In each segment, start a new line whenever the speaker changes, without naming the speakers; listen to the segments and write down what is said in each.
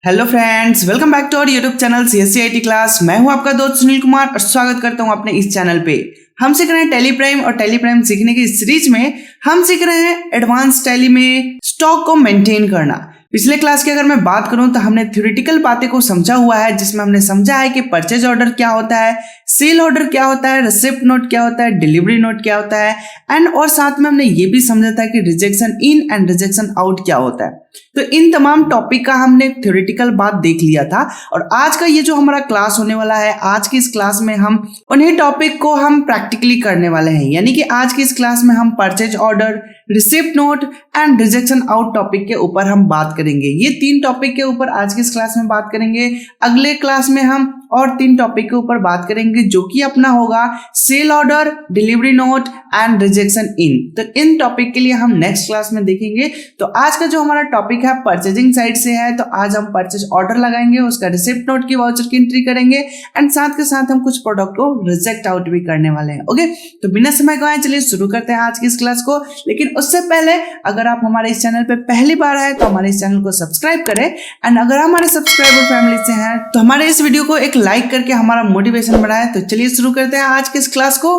Hello friends, welcome back to our YouTube channel CSC IT class. मैं हूं आपका दोस्त सुनील कुमार और स्वागत करता हूं अपने इस चैनल पे। हम सीख रहे हैं टैली प्राइम और टैली प्राइम सीखने की इस सीरीज में हम सीख रहे हैं एडवांस टैली में स्टॉक को मेंटेन करना। पिछले क्लास की अगर मैं बात करूं तो हमने थ्योरेटिकल बातें को समझा हुआ है, जिसमें हमने समझा है कि परचेज ऑर्डर क्या होता है, सेल ऑर्डर क्या होता है, रिसिप्ट नोट क्या होता है, डिलीवरी नोट क्या होता है एंड और साथ में हमने ये भी समझा था कि rejection in and rejection out क्या होता है। तो इन तमाम टॉपिक का हमने थ्योरेटिकल बात देख लिया था और आज का ये जो हमारा क्लास होने वाला है, आज की इस क्लास में हम उन्हीं टॉपिक को हम प्रैक्टिकली करने वाले हैं। यानी कि आज की इस क्लास में हम purchase order, receipt note and rejection out topic के ऊपर हम बात करेंगे। ये तीन टॉपिक के ऊपर आज की इस क्लास में बात करेंगे। अगले क्लास में हम और तीन टॉपिक के ऊपर बात करेंगे, जो कि अपना होगा sale order, delivery note and rejection in. तो इन टॉपिक के लिए हम नेक्स्ट क्लास में देखेंगे। तो आज का जो हमारा टॉपिक है परचेजिंग साइड से है, तो आज हम परचेज ऑर्डर लगाएंगे, उसका रिसिप्ट नोट की वाउचर की एंट्री करेंगे एंड साथ के साथ हम कुछ प्रोडक्ट को रिजेक्ट आउट भी करने वाले हैं। ओके, तो बिना समय गवाए चलिए शुरू करते हैं आज की इस क्लास को। लेकिन उससे पहले अगर आप हमारे इस चैनल पे पहली बार आए तो हमारे इस चैनल को सब्सक्राइब करें एंड अगर हमारे सब्सक्राइबर फैमिली से हैं तो हमारे इस वीडियो को एक लाइक करके हमारा मोटिवेशन बढ़ाएं। तो चलिए शुरू करते हैं आज की इस क्लास को।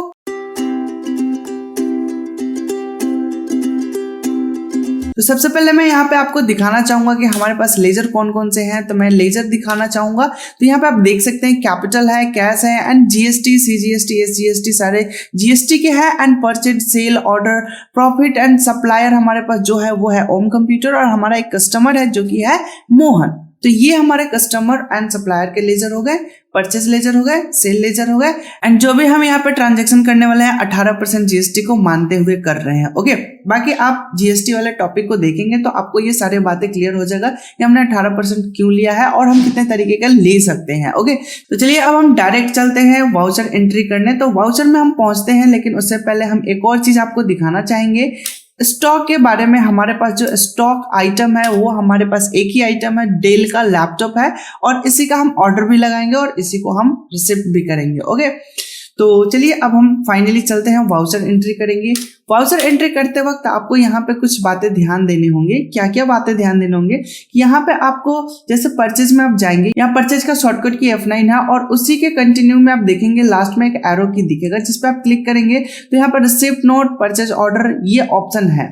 तो सबसे पहले मैं यहाँ पे आपको दिखाना चाहूंगा कि हमारे पास लेजर कौन कौन से हैं। तो मैं लेजर दिखाना चाहूंगा। तो यहाँ पे आप देख सकते हैं कैपिटल है, कैश है एंड जीएसटी, सीजीएसटी, एसजीएसटी सारे जीएसटी के हैं and purchase, sale, order, profit and supplier हमारे पास जो है वो है ओम कंप्यूटर और हमारा एक कस्टमर है जो कि है मोहन। तो ये हमारे कस्टमर एंड सप्लायर के लेजर हो गए, परचेज लेजर हो गए, सेल लेजर हो गए एंड जो भी हम यहाँ पे ट्रांजैक्शन करने वाले हैं 18% जीएसटी को मानते हुए कर रहे हैं। ओके, बाकी आप जीएसटी वाले टॉपिक को देखेंगे तो आपको ये सारी बातें क्लियर हो जाएगा कि हमने 18% क्यों लिया है और हम कितने तरीके का ले सकते हैं। ओके, तो चलिए अब हम डायरेक्ट चलते हैं वाउचर एंट्री करने। तो वाउचर में हम पहुंचते हैं, लेकिन उससे पहले हम एक और चीज आपको दिखाना चाहेंगे स्टॉक के बारे में। हमारे पास जो स्टॉक आइटम है वो हमारे पास एक ही आइटम है, डेल का लैपटॉप है और इसी का हम ऑर्डर भी लगाएंगे और इसी को हम रिसिप्ट भी करेंगे। ओके, तो चलिए अब हम फाइनली चलते हैं, वाउचर एंट्री करेंगे। वाउचर एंट्री करते वक्त आपको यहाँ पे कुछ बातें ध्यान देने होंगे। क्या क्या बातें ध्यान देने होंगे कि यहाँ पे आपको जैसे परचेज में आप जाएंगे, यहाँ परचेज का शॉर्टकट की F9 है और उसी के कंटिन्यू में आप देखेंगे लास्ट में एक एरो की दिखेगा, जिस पे आप क्लिक करेंगे तो यहाँ पर रिसिप्ट नोट, परचेज ऑर्डर ये ऑप्शन है।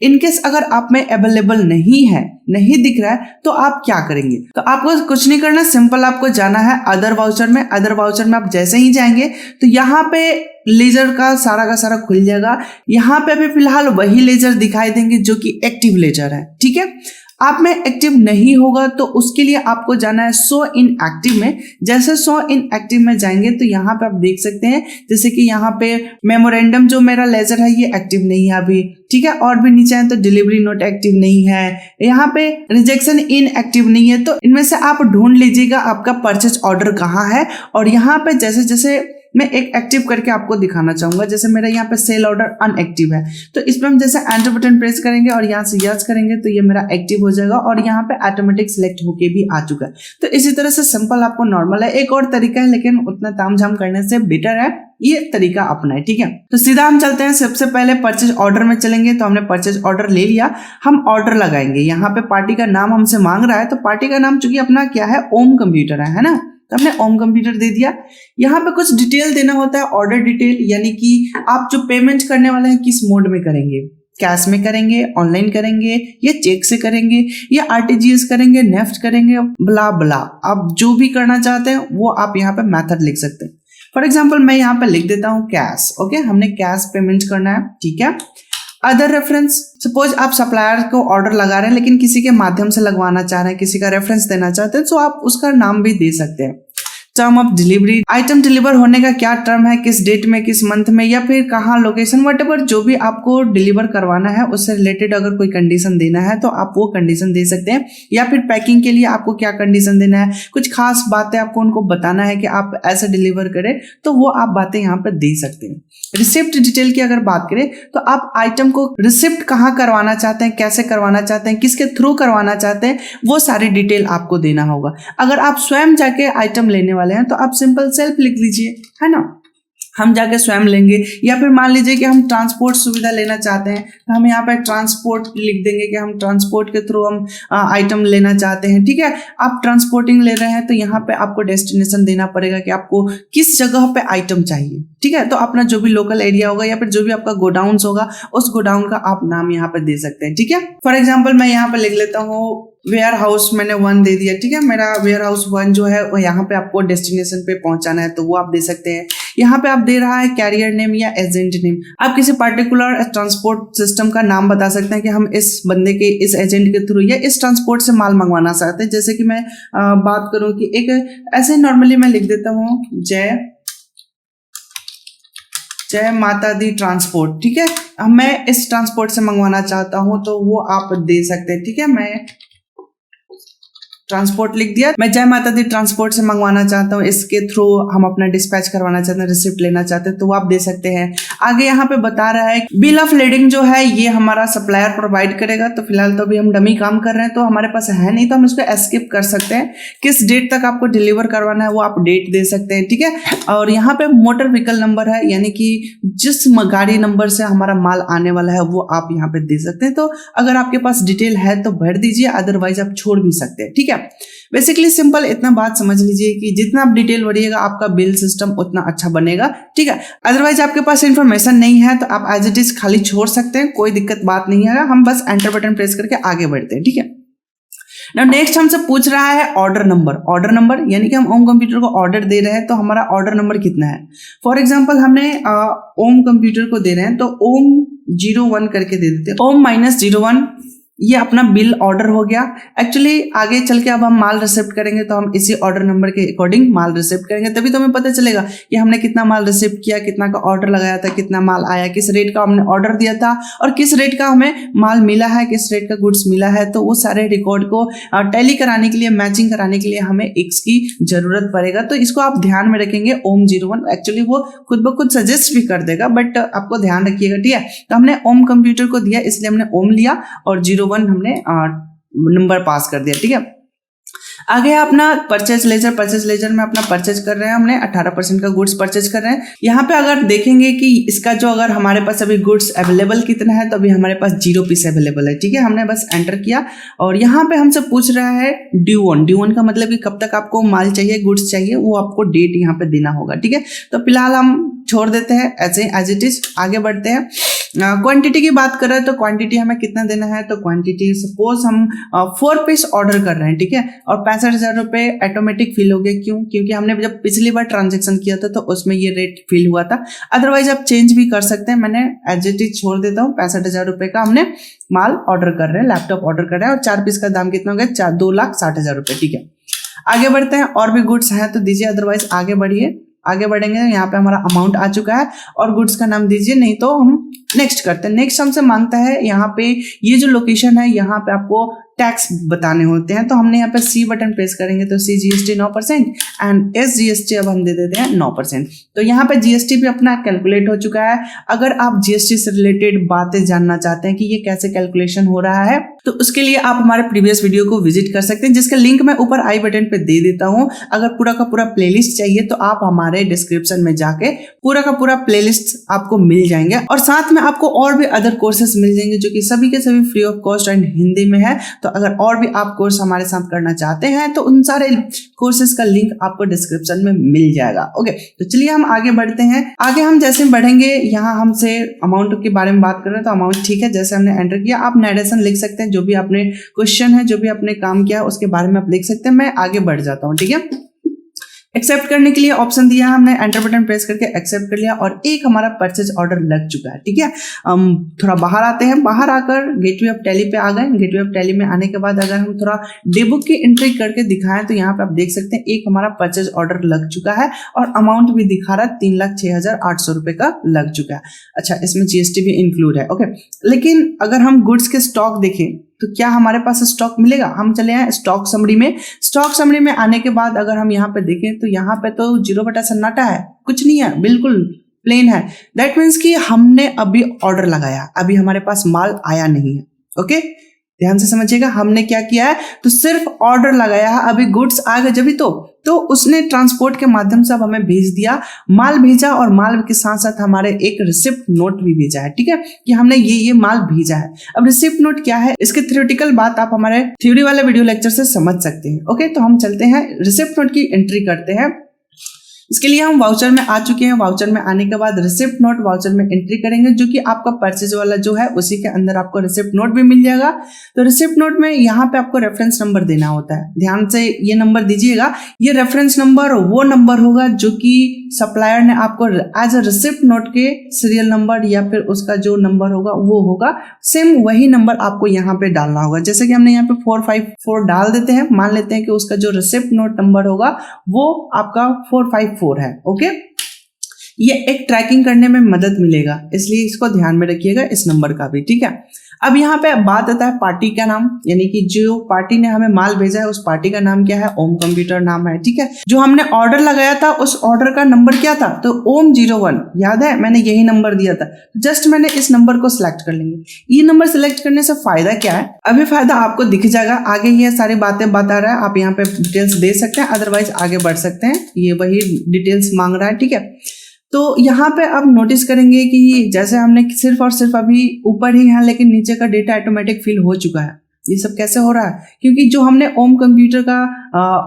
इनकेस अगर आप में अवेलेबल नहीं है, नहीं दिख रहा है, तो आप क्या करेंगे? तो आपको कुछ नहीं करना, सिंपल आपको जाना है अदर वाउचर में। अदर वाउचर में आप जैसे ही जाएंगे तो यहाँ पे लेजर का सारा खुल जाएगा। यहाँ पे अभी फिलहाल वही लेजर दिखाई देंगे जो कि एक्टिव लेजर है। ठीक है, आप में एक्टिव नहीं होगा तो उसके लिए आपको जाना है शो इन एक्टिव में। जैसे शो इन एक्टिव में जाएंगे तो यहाँ पे आप देख सकते हैं, जैसे कि यहाँ पे मेमोरेंडम जो मेरा लेजर है ये एक्टिव नहीं है अभी। ठीक है, और भी नीचे है तो डिलीवरी नोट एक्टिव नहीं है, यहाँ पे रिजेक्शन इन एक्टिव नहीं है। तो इनमें से आप ढूंढ लीजिएगा आपका परचेज ऑर्डर कहाँ है और यहाँ पे जैसे जैसे मैं एक एक्टिव करके आपको दिखाना चाहूंगा। जैसे मेरा यहाँ पे सेल ऑर्डर अनएक्टिव है, तो इसमें हम जैसे एंटर बटन प्रेस करेंगे और यहाँ से यस करेंगे तो ये मेरा एक्टिव हो जाएगा और यहाँ पे ऑटोमेटिक सिलेक्ट होके भी आ चुका है। तो इसी तरह से सिंपल आपको नॉर्मल है। एक और तरीका है लेकिन उतना तामझाम करने से बेटर है ये तरीका अपना है। ठीक है, तो सीधा हम चलते हैं। सबसे पहले परचेज ऑर्डर में चलेंगे। तो हमने परचेज ऑर्डर ले लिया, हम ऑर्डर लगाएंगे। यहाँ पे पार्टी का नाम हमसे मांग रहा है, तो पार्टी का नाम चूंकि अपना क्या है, ओम कंप्यूटर है ना, तो हमने ओम कंप्यूटर दे दिया। यहाँ पे कुछ डिटेल देना होता है, ऑर्डर डिटेल, यानी कि आप जो पेमेंट करने वाले हैं किस मोड में करेंगे, कैश में करेंगे, ऑनलाइन करेंगे या चेक से करेंगे या आरटीजीएस करेंगे, नेफ्ट करेंगे, ब्ला ब्ला। आप जो भी करना चाहते हैं वो आप यहाँ पे मेथड लिख सकते हैं। फॉर एग्जाम्पल मैं यहाँ पे लिख देता हूँ कैश। ओके, हमने कैश पेमेंट करना है। ठीक है, अदर रेफरेंस, सपोज आप सप्लायर को ऑर्डर लगा रहे हैं लेकिन किसी के माध्यम से लगवाना चाह रहे हैं, किसी का रेफरेंस देना चाहते हैं, तो आप उसका नाम भी दे सकते हैं। Term of delivery, item deliver होने का क्या टर्म है, किस डेट में, किस मंथ में या फिर कहाँ, लोकेशन, व्हाटएवर जो भी आपको डिलीवर करवाना है उससे रिलेटेड अगर कोई कंडीशन देना है तो आप वो कंडीशन दे सकते हैं। या फिर पैकिंग के लिए आपको क्या कंडीशन देना है, कुछ खास बातें आपको उनको बताना है कि आप ऐसे डिलीवर करें, तो वो आप बातें यहाँ पर दे सकते हैं। रिसिप्ट डिटेल की अगर बात करें तो आप आइटम को रिसिप्ट कहाँ करवाना चाहते हैं, कैसे करवाना चाहते हैं, किसके थ्रू करवाना चाहते हैं, वो सारी डिटेल आपको देना होगा। अगर आप स्वयं जाके आइटम लेने वाले हैं तो आप सिंपल सेल्फ लिख लीजिए, है ना। हम जाके स्वयं लेंगे, या फिर मान लीजिए कि हम ट्रांसपोर्ट सुविधा लेना चाहते हैं तो हम यहाँ पे ट्रांसपोर्ट लिख देंगे कि हम ट्रांसपोर्ट के थ्रू हम आइटम लेना चाहते हैं। ठीक है, आप ट्रांसपोर्टिंग ले रहे हैं तो यहाँ पे आपको डेस्टिनेशन देना पड़ेगा कि आपको किस जगह पे आइटम चाहिए। ठीक है, तो अपना जो भी लोकल एरिया होगा या फिर जो भी आपका गोडाउन होगा उस गोडाउन का आप नाम यहाँ पे दे सकते हैं। ठीक है, फॉर एग्जाम्पल मैं यहाँ पे लिख लेता हूँ वेयर हाउस, मैंने 1 दे दिया। ठीक है, मेरा वेयर हाउस 1 जो है वो यहाँ पे आपको डेस्टिनेशन पे पहुंचाना है तो वो आप दे सकते हैं। यहाँ पे आप दे रहा है कैरियर नेम या एजेंट नेम, आप किसी पर्टिकुलर ट्रांसपोर्ट सिस्टम का नाम बता सकते हैं कि हम इस बंदे के, इस एजेंट के थ्रू या इस ट्रांसपोर्ट से माल मंगवाना चाहते हैं। जैसे कि मैं बात करूं कि एक ऐसे नॉर्मली मैं लिख देता हूँ जय माता दी ट्रांसपोर्ट। ठीक है, मैं इस ट्रांसपोर्ट से मंगवाना चाहता हूं तो वो आप दे सकते हैं। ठीक है, मैं ट्रांसपोर्ट लिख दिया, मैं जय माता दी ट्रांसपोर्ट से मंगवाना चाहता हूँ, इसके थ्रू हम अपना डिस्पैच करवाना चाहते हैं, रिसिप्ट लेना चाहते हैं तो वो आप दे सकते हैं। आगे यहाँ पे बता रहा है बिल ऑफ लीडिंग जो है ये हमारा सप्लायर प्रोवाइड करेगा। तो फिलहाल तो अभी हम डमी काम कर रहे हैं तो हमारे पास है नहीं, तो हम इसको एस्किप कर सकते हैं। किस डेट तक आपको डिलीवर करवाना है वो आप डेट दे सकते हैं। ठीक है, और यहाँ पे मोटर व्हीकल नंबर है, यानी कि जिस गाड़ी नंबर से हमारा माल आने वाला है वो आप यहाँ पे दे सकते हैं। तो अगर आपके पास डिटेल है तो भर दीजिए, अदरवाइज आप छोड़ भी सकते हैं। ठीक है, बेसिकली सिंपल इतना बात समझ लीजिए कि जितना आप डिटेल भरिएगा आपका बिल सिस्टम उतना अच्छा बनेगा। ठीक है, अदरवाइज आपके पास इन्फॉर्मेशन नहीं है तो आप एज इट इज खाली छोड़ सकते हैं, कोई दिक्कत बात नहीं है। हम बस एंटर बटन प्रेस करके आगे बढ़ते हैं। ठीक है, नाउ नेक्स्ट हमसे पूछ रहा है ऑर्डर नंबर। ऑर्डर नंबर यानी कि हम ओम कंप्यूटर को ऑर्डर दे रहे हैं तो हमारा ऑर्डर नंबर कितना है। फॉर एग्जांपल हमने ओम कंप्यूटर को दे रहे हैं तो ओम 01 करके दे देते हैं, ओम -01, ये अपना बिल ऑर्डर हो गया। एक्चुअली आगे चल के अब हम माल रिसिप्ट करेंगे तो हम इसी ऑर्डर नंबर के अकॉर्डिंग माल रिसिप्ट करेंगे, तभी तो हमें पता चलेगा कि हमने कितना माल रिसिप्ट किया, कितना का ऑर्डर लगाया था, कितना माल आया, किस रेट का हमने ऑर्डर दिया था और किस रेट का हमें माल मिला है, किस रेट का गुड्स मिला है। तो वो सारे रिकॉर्ड को टैली कराने के लिए, मैचिंग कराने के लिए हमें एक्स की जरूरत पड़ेगा। तो इसको आप ध्यान में रखेंगे। ओम 01 एक्चुअली वो खुद ब खुद सजेस्ट भी कर देगा, बट आपको ध्यान रखिएगा। ठीक है, तो हमने ओम कंप्यूटर को दिया इसलिए हमने ओम लिया और 01 हमने नंबर पास कर दिया। ठीक है, आगे अपना परचेज लेजर, परचेज लेजर में अपना परचेज कर रहे हैं, हमने 18% का गुड्स परचेज कर रहे हैं। यहाँ पे अगर देखेंगे कि इसका जो अगर हमारे पास अभी गुड्स अवेलेबल कितना है तो अभी हमारे पास 0 पीस अवेलेबल है। ठीक है, हमने बस एंटर किया और यहाँ पे हमसे पूछ रहा है ड्यू ऑन। ड्यू ऑन का मतलब कि कब तक आपको माल चाहिए, गुड्स चाहिए, वो आपको डेट यहाँ पे देना होगा। ठीक है, तो फिलहाल हम छोड़ देते हैं ऐसे एज इट इज, आगे बढ़ते हैं। क्वांटिटी की बात कर रहे हैं तो क्वांटिटी हमें कितना देना है, तो क्वांटिटी सपोज हम 4 पीस ऑर्डर कर रहे हैं। ठीक है, और 65,000 रुपये ऑटोमेटिक फिल हो गए। क्यों? क्योंकि हमने जब पिछली बार ट्रांजेक्शन किया था तो उसमें ये रेट फिल हुआ था। अदरवाइज आप चेंज भी कर सकते हैं, मैंने एज इट इज छोड़ देता हूँ। 65,000 रुपये का हमने माल ऑर्डर कर रहे हैं, लैपटॉप ऑर्डर कर रहे हैं और 4 पीस का दाम कितना हो गया, 2,60,000 रुपये। ठीक है, आगे बढ़ते हैं। और भी गुड्स हैं तो दीजिए, अदरवाइज आगे बढ़िए। आगे बढ़ेंगे, यहाँ पे हमारा अमाउंट आ चुका है और गुड्स का नाम दीजिए, नहीं तो हम नेक्स्ट करते हैं। नेक्स्ट हमसे मांगता है यहाँ पे ये जो लोकेशन है यहाँ पे आपको टैक्स बताने होते हैं, तो हमने यहाँ पे सी बटन प्रेस करेंगे तो C GST 9% and S GST अब हम दे देते हैं 9%। तो यहाँ पे जीएसटी भी अपना कैलकुलेट हो चुका है। अगर आप जीएसटी से रिलेटेड बातें जानना चाहते हैं कि ये कैसे कैलकुलेशन हो रहा है तो उसके लिए आप हमारे प्रीवियस वीडियो को विजिट कर सकते हैं, जिसका लिंक मैं ऊपर आई बटन पे दे देता हूँ। अगर पूरा का पूरा प्लेलिस्ट चाहिए तो आप हमारे डिस्क्रिप्शन में जाके पूरा का पूरा प्लेलिस्ट आपको मिल जाएंगे और साथ में आपको और भी अदर कोर्सेज मिल जाएंगे जो कि सभी के सभी free of cost and Hindi में है। तो अगर और भी आप कोर्स हमारे साथ करना चाहते हैं तो उन सारे कोर्सेज का लिंक आपको डिस्क्रिप्शन में मिल जाएगा। ओके, तो चलिए हम आगे बढ़ते हैं। आगे हम जैसे बढ़ेंगे, यहाँ हमसे अमाउंट के बारे में बात कर रहे हैं तो अमाउंट ठीक है, जैसे हमने एंटर किया आप नरेशन लिख सकते हैं, जो भी आपने क्वेश्चन है, जो भी आपने काम किया उसके बारे में आप लिख सकते हैं। मैं आगे बढ़ जाता हूँ। ठीक है, एक्सेप्ट करने के लिए ऑप्शन दिया, हमने एंटर बटन प्रेस करके एक्सेप्ट कर लिया और एक हमारा परचेज ऑर्डर लग चुका है। ठीक है, हम थोड़ा बाहर आते हैं। बाहर आकर गेटवे ऑफ टैली पे आ गए। गेटवे ऑफ टैली में आने के बाद अगर हम थोड़ा डेबुक की एंट्री करके दिखाएं तो यहाँ पे आप देख सकते हैं एक हमारा परचेज ऑर्डर लग चुका है और अमाउंट भी दिखा रहा है 3,06,800 रुपए का लग चुका है। अच्छा, इसमें जीएसटी भी इंक्लूड है। ओके, लेकिन अगर हम गुड्स के स्टॉक देखें तो क्या हमारे पास स्टॉक मिलेगा? हम चले आए स्टॉक समरी में। स्टॉक समरी में आने के बाद अगर हम यहाँ पे देखें तो यहाँ पे तो 0 सन्नाटा है, कुछ नहीं है, बिल्कुल प्लेन है। दैट मीन्स कि हमने अभी ऑर्डर लगाया, अभी हमारे पास माल आया नहीं है। ओके, ध्यान से समझिएगा, हमने क्या किया है, तो सिर्फ ऑर्डर लगाया है, अभी गुड्स आ गए जब तो उसने ट्रांसपोर्ट के माध्यम से अब हमें भेज दिया, माल भेजा और माल के साथ साथ हमारे एक रिसिप्ट नोट भी भेजा है, ठीक है, कि हमने ये माल भेजा है। अब रिसिप्ट नोट क्या है, इसके थ्योरेटिकल बात आप हमारे थ्योरी वाले वीडियो लेक्चर से समझ सकते हैं। ओके, तो हम चलते हैं रिसिप्ट नोट की एंट्री करते हैं। इसके लिए हम वाउचर में आ चुके हैं। वाउचर में आने के बाद रिसिप्ट नोट वाउचर में एंट्री करेंगे, जो कि आपका परचेज वाला जो है उसी के अंदर आपको रिसिप्ट नोट भी मिल जाएगा। तो रिसिप्ट नोट में यहाँ पे आपको रेफरेंस नंबर देना होता है, ध्यान से ये नंबर दीजिएगा। ये रेफरेंस नंबर वो नंबर होगा जो कि सप्लायर ने आपको एज अ रिसिप्ट नोट के सीरियल नंबर या फिर उसका जो नंबर होगा वो होगा, सेम वही नंबर आपको यहाँ पे डालना होगा। जैसे कि हमने यहाँ पे 454 डाल देते हैं, मान लेते हैं कि उसका जो रिसिप्ट नोट नंबर होगा वो आपका 454 है। ओके, ये एक ट्रैकिंग करने में मदद मिलेगा, इसलिए इसको ध्यान में रखिएगा, इस नंबर का भी, ठीक है। अब यहाँ पे बात आता है पार्टी का नाम, यानी कि जो पार्टी ने हमें माल भेजा है उस पार्टी का नाम क्या है, ओम कंप्यूटर नाम है, ठीक है। जो हमने ऑर्डर लगाया था उस ऑर्डर का नंबर क्या था, तो ओम 01, याद है मैंने यही नंबर दिया था। जस्ट मैंने इस नंबर को सिलेक्ट कर लेंगे। ये नंबर सिलेक्ट करने से फायदा क्या है, अभी फायदा आपको दिख जाएगा, आगे ये सारी बातें बता रहा है, आप यहाँ पे डिटेल्स दे सकते हैं, अदरवाइज आगे बढ़ सकते हैं, ये वही डिटेल्स मांग रहा है, ठीक है। तो यहाँ पे अब नोटिस करेंगे कि जैसे हमने सिर्फ और सिर्फ अभी ऊपर ही है, लेकिन नीचे का डेटा ऑटोमेटिक फिल हो चुका है। ये सब कैसे हो रहा है, क्योंकि जो हमने ओम कंप्यूटर का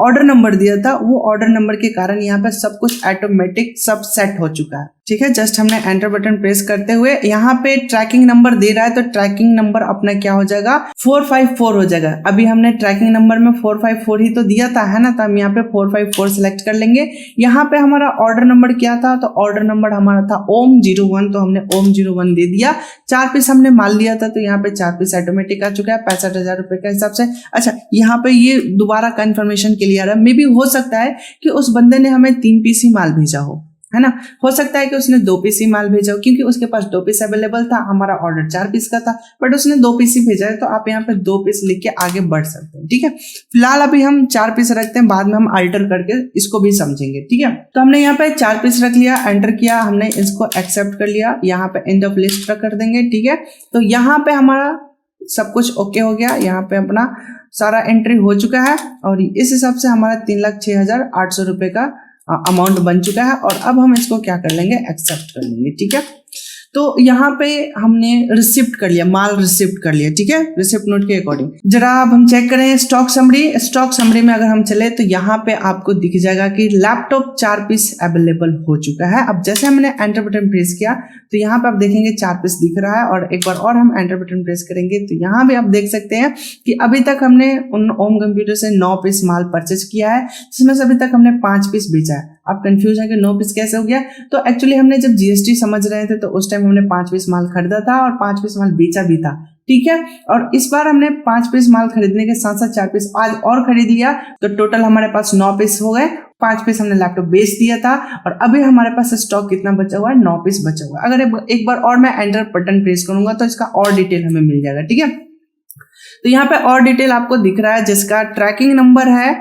ऑर्डर नंबर दिया था वो ऑर्डर नंबर के कारण यहाँ पे सब कुछ ऑटोमेटिक सब सेट हो चुका है, ठीक है। जस्ट हमने एंटर बटन प्रेस करते हुए यहाँ पे ट्रैकिंग नंबर दे रहा है, तो ट्रैकिंग नंबर अपना क्या हो जाएगा, 454 हो जाएगा। अभी हमने ट्रैकिंग नंबर में 454 ही तो दिया था, है ना, तो हम यहाँ पे 454 सिलेक्ट कर लेंगे। यहाँ पे हमारा ऑर्डर नंबर क्या था, तो ऑर्डर नंबर हमारा था ओम 01, तो हमने ओम 01 दे दिया। 4 पीस हमने माल लिया था, तो यहाँ पे 4 पीस ऑटोमेटिक आ चुका है 65,000 रुपए के हिसाब से। अच्छा, यहाँ पे ये दोबारा कंफर्मेशन के लिए आ रहा है, मे भी हो सकता है कि उस बंदे ने हमें 3 पीस ही माल भेजा हो, है ना, हो सकता है कि उसने 2 पीस ही माल भेजा हो, क्योंकि उसके पास 2 पीस अवेलेबल था, हमारा ऑर्डर 4 पीस का था, बट उसने 2 पीस ही भेजा है, तो आप यहाँ पे 2 पीस लिख के आगे बढ़ सकते हैं, ठीक है। फिलहाल अभी हम 4 पीस रखते हैं, बाद में हम अल्टर करके इसको भी समझेंगे, ठीक है। तो हमने यहाँ पे 4 पीस रख लिया, एंटर किया, हमने इसको एक्सेप्ट कर लिया, यहाँ पे एंड ऑफ लिस्ट कर देंगे, ठीक है। तो यहाँ पे हमारा सब कुछ ओके हो गया, यहाँ पे अपना सारा एंट्री हो चुका है, और इस हिसाब से हमारा 3,06,800 रुपए का अमाउंट बन चुका है। और अब हम इसको क्या कर लेंगे, एक्सेप्ट कर लेंगे, ठीक है। तो यहाँ पे हमने रिसिप्ट कर लिया, माल रिसिप्ट कर लिया, ठीक है, रिसिप्ट नोट के अकॉर्डिंग। जरा अब हम चेक करें स्टॉक समरी। स्टॉक समरी में अगर हम चले तो यहाँ पे आपको दिख जाएगा कि लैपटॉप 4 पीस अवेलेबल हो चुका है। अब जैसे हमने एंटर बटन प्रेस किया तो यहाँ पे आप देखेंगे 4 पीस दिख रहा है, और एक बार और हम एंटर बटन प्रेस करेंगे तो यहाँ भी आप देख सकते हैं कि अभी तक हमने उन ओम कंप्यूटर से 9 पीस माल परचेज किया है, जिसमें से अभी तक हमने 5 पीस बेचा है। आप कंफ्यूज है कि 9 पीस कैसे हो गया, तो एक्चुअली हमने जब जीएसटी समझ रहे थे तो उस टाइम हमने 5 पीस माल खरीदा था और 5 पीस माल बेचा भी था, ठीक है। और इस बार हमने 5 पीस माल खरीदने के साथ साथ 4 पीस आज और खरीद लिया, तो टोटल हमारे पास 9 पीस हो गए। 5 पीस हमने लैपटॉप बेच दिया था, और अभी हमारे पास स्टॉक कितना बचा हुआ है, 9 पीस बचा हुआ है। अगर एक बार और मैं एंटर बटन प्रेस करूंगा तो इसका और डिटेल हमें मिल जाएगा, ठीक है। तो यहाँ पे और डिटेल आपको दिख रहा है, जिसका ट्रैकिंग नंबर है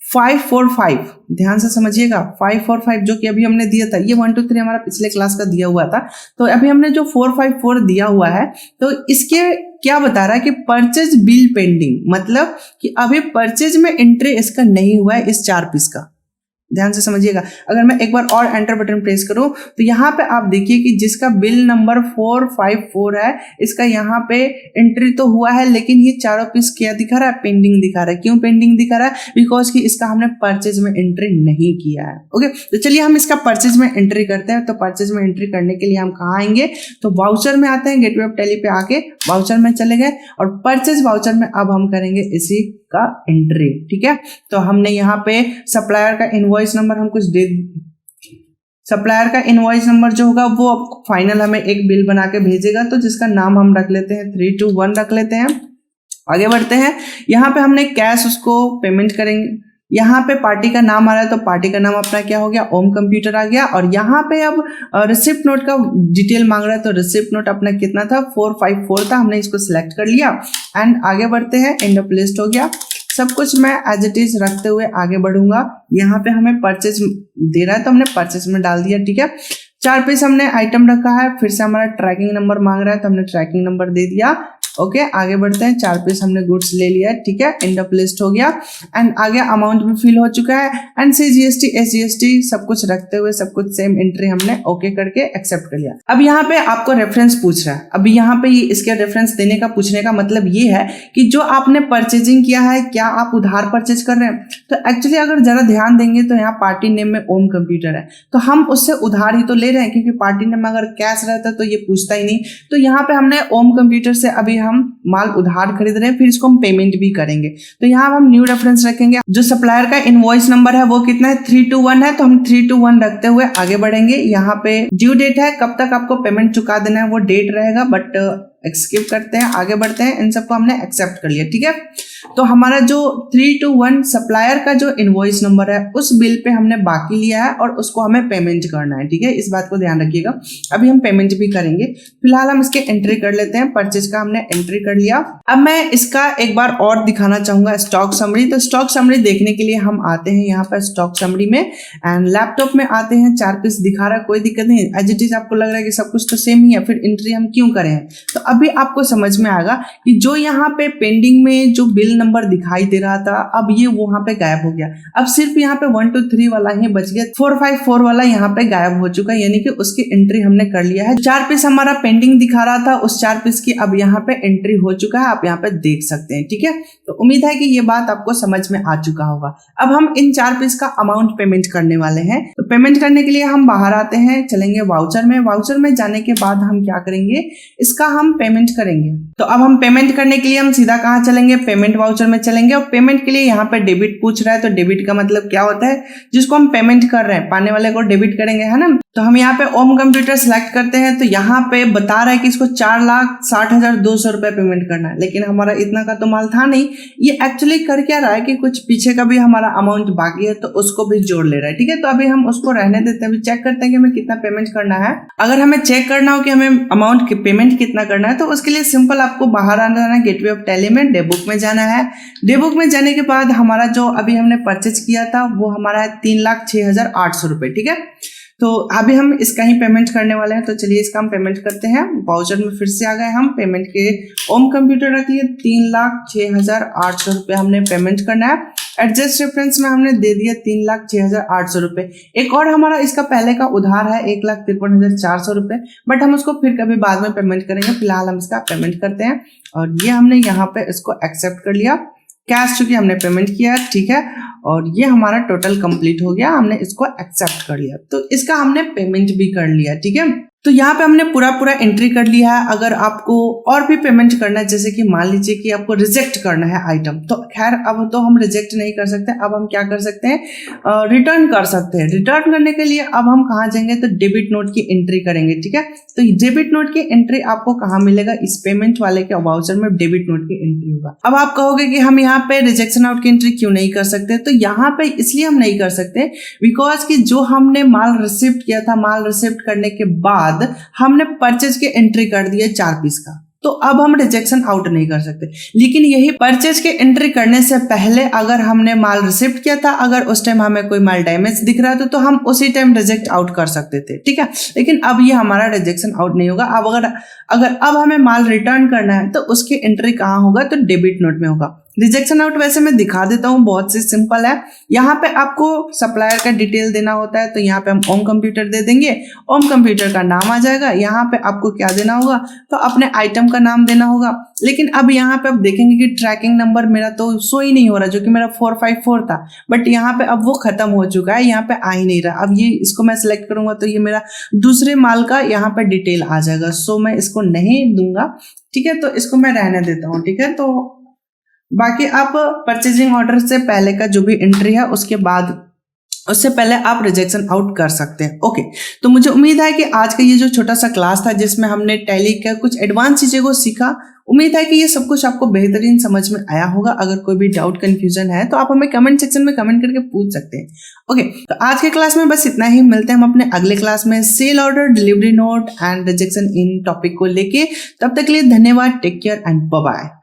545, ध्यान से समझिएगा, 545 जो कि अभी हमने दिया था, ये 1 2 3 हमारा पिछले क्लास का दिया हुआ था। तो अभी हमने जो 454 दिया हुआ है, तो इसके क्या बता रहा है कि परचेज बिल पेंडिंग, मतलब कि अभी परचेज में एंट्री इसका नहीं हुआ है, इस 4 पीस का। ध्यान से समझिएगा। अगर मैं एक बार और एंटर बटन प्रेस करूं तो यहाँ पे आप देखिए कि जिसका बिल नंबर 454 है, इसका यहाँ पे एंट्री तो हुआ है, लेकिन ये चारों पीस क्या दिखा रहा है, पेंडिंग दिखा रहा है। क्यों पेंडिंग दिखा रहा है, बिकॉज कि इसका हमने परचेज में एंट्री नहीं किया है। ओके, तो चलिए हम इसका परचेज में एंट्री करते हैं। तो परचेज में एंट्री करने के लिए हम कहाँ आएंगे, तो वाउचर में आते हैं, गेटवे ऑफ टैली पे आके वाउचर में चले गए, और परचेज वाउचर में अब हम करेंगे इसी का एंट्री, ठीक है। तो हमने यहाँ पे सप्लायर का इनवॉइस नंबर हम कुछ दे, सप्लायर का इनवॉइस नंबर जो होगा वो फाइनल हमें एक बिल बना के भेजेगा, तो जिसका नाम हम रख लेते हैं 321 रख लेते हैं। आगे बढ़ते हैं, यहाँ पे हमने कैश उसको पेमेंट करेंगे। यहाँ पे पार्टी का नाम आ रहा है, तो पार्टी का नाम अपना क्या हो गया, ओम कंप्यूटर आ गया। और यहाँ पे अब रिसिप्ट नोट का डिटेल मांग रहा है, तो रिसिप्ट नोट अपना कितना था, 454 था, हमने इसको सिलेक्ट कर लिया। एंड आगे बढ़ते हैं, एंड ऑफ लिस्ट हो गया। सब कुछ मैं एज इट इज रखते हुए आगे बढ़ूंगा। यहाँ पे हमें परचेज दे रहा है, तो हमने परचेज में डाल दिया, ठीक है। 4 पीस हमने आइटम रखा है, फिर से हमारा ट्रैकिंग नंबर मांग रहा है, तो हमने ट्रैकिंग नंबर दे दिया। ओके आगे बढ़ते हैं। 4 पीस हमने गुड्स ले लिया है, ठीक है, एंड ऑफ लिस्ट हो गया एंड आगे अमाउंट भी फिल हो चुका है एंड CGST SGST सब कुछ रखते हुए सब कुछ सेम एंट्री हमने ओके करके एक्सेप्ट कर लिया। अब यहाँ पे आपको रेफरेंस पूछ रहा है। अभी यहाँ पे इसके रेफरेंस देने का पूछने का मतलब ये है कि जो आपने परचेजिंग किया है क्या आप उधार परचेज कर रहे हैं। तो एक्चुअली अगर जरा ध्यान देंगे तो यहाँ पार्टी नेम में ओम कंप्यूटर है, तो हम उससे उधार ही तो ले रहे हैं क्योंकि पार्टी नेम में अगर कैश रहता तो ये पूछता ही नहीं। तो यहाँ पे हमने ओम कंप्यूटर से अभी हम माल उधार खरीद रहे हैं, फिर इसको हम पेमेंट भी करेंगे। तो यहाँ हम न्यू रेफरेंस रखेंगे। जो सप्लायर का इनवॉइस नंबर है वो कितना है 321 है, तो हम 321 रखते हुए आगे बढ़ेंगे। यहाँ पे ड्यू डेट है, कब तक आपको पेमेंट चुका देना है वो डेट रहेगा, बट स्किप करते हैं आगे बढ़ते हैं। इन सबको हमने एक्सेप्ट कर लिया, ठीक है। तो हमारा जो 321 सप्लायर का जो इनवॉइस नंबर है उस बिल पे हमने बाकी लिया है और उसको हमें पेमेंट करना है, ठीक है, इस बात को ध्यान रखिएगा। अभी हम पेमेंट भी करेंगे, फिलहाल हम इसके एंट्री कर लेते हैं। परचेज का हमने एंट्री कर लिया। अब मैं इसका एक बार और दिखाना चाहूंगा स्टॉक समरी। तो स्टॉक समरी देखने के लिए हम आते हैं यहाँ पर स्टॉक समरी में एंड लैपटॉप में आते हैं। 4 पीस दिखा रहा है, कोई दिक्कत नहीं, एज इट इज आपको लग रहा है कि सब कुछ तो सेम ही है, फिर एंट्री हम क्यों करें हैं। तो अभी आपको समझ में आएगा कि जो यहाँ पे पेंडिंग में जो बिल नंबर दिखाई दे रहा था अब ये वहां पे गायब हो गया। अब सिर्फ यहाँ पे 1 2 3 वाला ही बच गया, 4 5 4 वाला यहाँ पे गायब हो चुका है, यानी कि उसकी एंट्री हमने कर लिया है। 4 पीस हमारा पेंडिंग दिखा रहा था, उस 4 पीस की अब यहाँ पे एंट्री हो चुका है, आप यहाँ पे देख सकते हैं, ठीक है। तो उम्मीद है कि ये बात आपको समझ में आ चुका होगा। अब हम इन 4 पीस का अमाउंट पेमेंट करने वाले हैं। तो पेमेंट करने के लिए हम बाहर आते हैं, चलेंगे वाउचर में। वाउचर में जाने के बाद हम क्या करेंगे, इसका हम पेमेंट करेंगे। तो अब हम पेमेंट करने के लिए हम सीधा कहाँ चलेंगे, पेमेंट वाउचर में चलेंगे। और पेमेंट के लिए यहाँ पे डेबिट पूछ रहा है, तो डेबिट का मतलब क्या होता है, जिसको हम पेमेंट कर रहे हैं पाने वाले को डेबिट करेंगे, है ना। तो हम यहाँ पे ओम कंप्यूटर सिलेक्ट करते हैं, तो यहाँ पे बता रहा है कि इसको 4,60,200 रुपए पेमेंट करना है, लेकिन हमारा इतना का तो माल था नहीं। ये एक्चुअली कर क्या रहा है कि कुछ पीछे का भी हमारा अमाउंट बाकी है तो उसको भी जोड़ ले रहा है, ठीक है। तो अभी हम उसको रहने देते हैं, अभी चेक करते हैं कि हमें कितना पेमेंट करना है। अगर हमें चेक करना हो कि हमें अमाउंट पेमेंट कितना करना है तो उसके लिए सिंपल आपको बाहर आना है, गेटवे ऑफ टैली में डे बुक में जाना है। डे बुक में जाने के बाद हमारा जो अभी हमने परचेज किया था वो हमारा है 3,06,800 रुपए, ठीक है। तो अभी हम इसका ही पेमेंट करने वाले हैं, तो चलिए इसका हम पेमेंट करते हैं। वाउचर में फिर से आ गए हम, पेमेंट के ओम कंप्यूटर रख लिए, 3,06,800 रुपये हमने पेमेंट करना है। एडजस्ट रेफरेंस में हमने दे दिया 3,06,800 रुपये। एक और हमारा इसका पहले का उधार है 1,53,400 रुपये, बट हम उसको फिर कभी बाद में पेमेंट करेंगे। फिलहाल हम इसका पेमेंट करते हैं और ये हमने यहाँ पे इसको एक्सेप्ट कर लिया। कैश चूंकि हमने पेमेंट किया, ठीक है, और ये हमारा टोटल कंप्लीट हो गया, हमने इसको एक्सेप्ट कर लिया। तो इसका हमने पेमेंट भी कर लिया, ठीक है। तो यहाँ पे हमने पूरा एंट्री कर लिया है। अगर आपको और भी पेमेंट करना है, जैसे कि मान लीजिए कि आपको रिजेक्ट करना है आइटम, तो खैर अब तो हम रिजेक्ट नहीं कर सकते। अब हम क्या कर सकते हैं, रिटर्न कर सकते हैं। रिटर्न करने के लिए अब हम कहाँ जाएंगे, तो डेबिट नोट की एंट्री करेंगे, ठीक है। तो डेबिट नोट की एंट्री आपको कहाँ मिलेगा, इस पेमेंट वाले के वाउचर में डेबिट नोट की एंट्री होगा। अब आप कहोगे कि हम यहाँ पे रिजेक्शन आउट की एंट्री क्यों नहीं कर सकते, तो यहाँ पे इसलिए हम नहीं कर सकते बिकॉज कि जो हमने माल रिसिप्ट किया था, माल रिसिप्ट करने के बाद हमने परचेज की एंट्री कर दिया 4 पीस का, तो अब हम रिजेक्शन आउट नहीं कर सकते। लेकिन यही परचेज के एंट्री करने से पहले अगर हमने माल रिसिप्ट किया था, अगर उस टाइम हमें कोई माल डैमेज दिख रहा था तो हम उसी टाइम रिजेक्ट आउट कर सकते थे, ठीक है। लेकिन अब ये हमारा रिजेक्शन आउट नहीं होगा। अब अगर अब हमें माल रिटर्न करना है तो उसकी एंट्री कहाँ होगा, तो डेबिट नोट में होगा। रिजेक्शन आउट वैसे मैं दिखा देता हूँ, बहुत सी सिंपल है। यहाँ पे आपको सप्लायर का डिटेल देना होता है, तो यहाँ पे हम ओम कंप्यूटर दे देंगे, ओम कंप्यूटर का नाम आ जाएगा। यहाँ पे आपको क्या देना होगा, तो अपने आइटम का नाम देना होगा। लेकिन अब यहाँ पे आप देखेंगे कि ट्रैकिंग नंबर मेरा तो शो ही नहीं हो रहा, जो कि मेरा 454 था, बट यहाँ पे अब वो खत्म हो चुका है, यहाँ पे आ ही नहीं रहा। अब ये इसको मैं सिलेक्ट करूंगा तो ये मेरा दूसरे माल का यहाँ पे डिटेल आ जाएगा, सो मैं इसको नहीं दूंगा, ठीक है। तो इसको मैं रहने देता हूँ, ठीक है। तो बाकी आप परचेजिंग ऑर्डर से पहले का जो भी एंट्री है उसके बाद, उससे पहले आप रिजेक्शन आउट कर सकते हैं। ओके, तो मुझे उम्मीद है कि आज का ये जो छोटा सा क्लास था जिसमें हमने टैली का कुछ एडवांस चीज़ों को सीखा, उम्मीद है कि ये सब कुछ आपको बेहतरीन समझ में आया होगा। अगर कोई भी डाउट कंफ्यूजन है तो आप हमें कमेंट सेक्शन में कमेंट करके पूछ सकते हैं। ओके, तो आज के क्लास में बस इतना ही। मिलते हैं हम अपने अगले क्लास में sale order, delivery note and rejection इन टॉपिक को लेके। तब तक के लिए धन्यवाद, take care and bye bye.